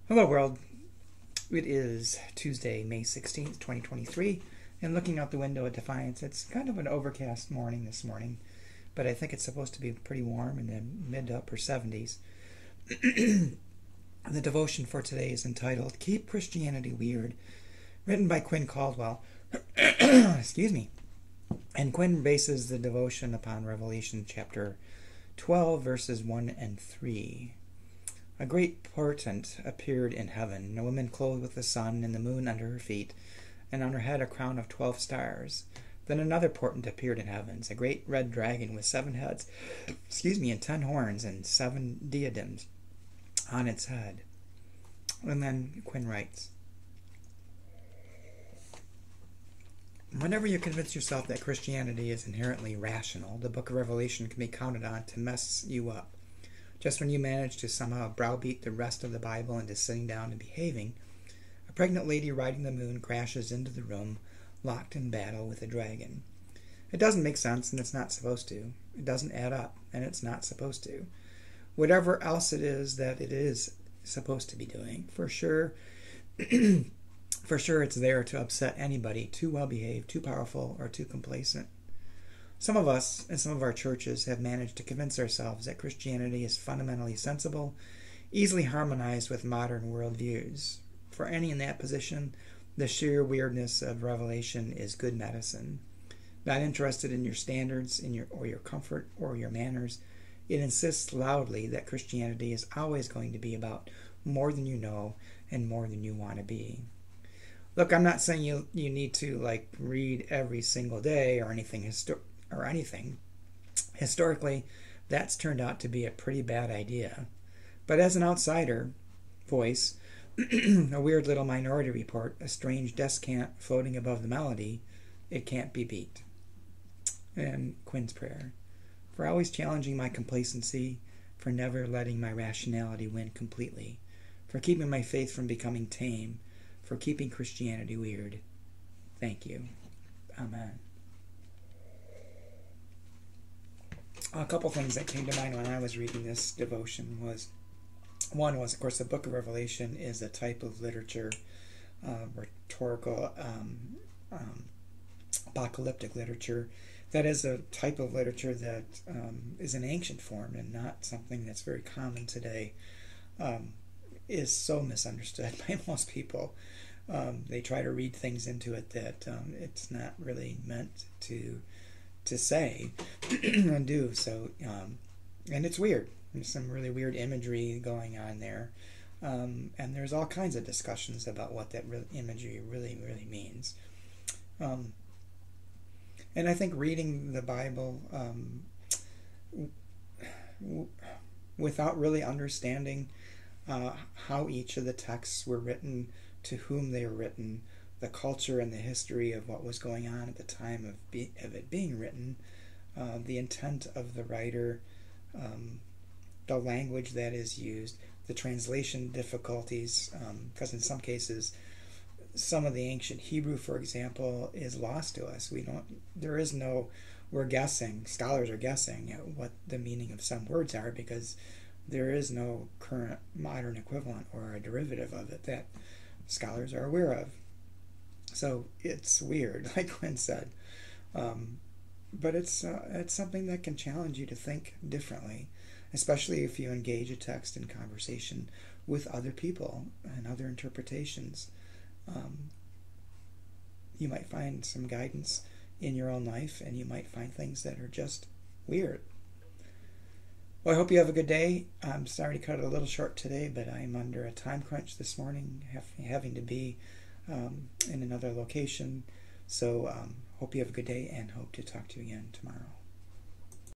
Hello, world. It is Tuesday, May 16th, 2023, and looking out the window at Defiance, it's kind of an overcast morning this morning, but I think it's supposed to be pretty warm in the mid to upper 70s. The devotion for today is entitled Keep Christianity Weird, written by Quinn Caldwell. Excuse me. And Quinn bases the devotion upon Revelation chapter 12, verses 1 and 3. A great portent appeared in heaven, a woman clothed with the sun and the moon under her feet, and on her head a crown of 12 stars. Then another portent appeared in heavens, a great red dragon with 7 heads, and 10 horns and 7 diadems on its head. And then Quinn writes, whenever you convince yourself that Christianity is inherently rational, the book of Revelation can be counted on to mess you up. Just when you manage to somehow browbeat the rest of the Bible into sitting down and behaving, a pregnant lady riding the moon crashes into the room, locked in battle with a dragon. It doesn't make sense, and it's not supposed to. It doesn't add up, and it's not supposed to. Whatever else it is that it is supposed to be doing, for sure, it's there to upset anybody too well-behaved, too powerful, or too complacent. Some of us and some of our churches have managed to convince ourselves that Christianity is fundamentally sensible, easily harmonized with modern worldviews. For any in that position, the sheer weirdness of Revelation is good medicine. Not interested in your standards, or your comfort, or your manners, it insists loudly that Christianity is always going to be about more than you know and more than you want to be. Look, I'm not saying you need to read every single day or anything. Historically, that's turned out to be a pretty bad idea. But as an outsider voice, a weird little minority report, a strange descant floating above the melody, it can't be beat. And Quinn's prayer. For always challenging my complacency, for never letting my rationality win completely, for keeping my faith from becoming tame, for keeping Christianity weird. Thank you. Amen. A couple things that came to mind when I was reading this devotion was, one was, of course, the book of Revelation is a type of literature, rhetorical, apocalyptic literature, that is a type of literature that is an ancient form and not something that's very common today, is so misunderstood by most people. They try to read things into it that it's not really meant to say and do. So, and it's weird. There's some really weird imagery going on there. And there's all kinds of discussions about what that imagery really means. And I think reading the Bible without really understanding how each of the texts were written, to whom they were written, the culture and the history of what was going on at the time of it being written, the intent of the writer, the language that is used, the translation difficulties, because in some cases, some of the ancient Hebrew, for example, is lost to us. We're guessing, scholars are guessing at what the meaning of some words are, because there is no current modern equivalent or a derivative of it that scholars are aware of. So it's weird, like Quinn said. But it's something that can challenge you to think differently, especially if you engage a text in conversation with other people and other interpretations. You might find some guidance in your own life, and you might find things that are just weird. Well, I hope you have a good day. I'm sorry to cut it a little short today, but I'm under a time crunch this morning, having to be in another location. So hope you have a good day, and hope to talk to you again tomorrow.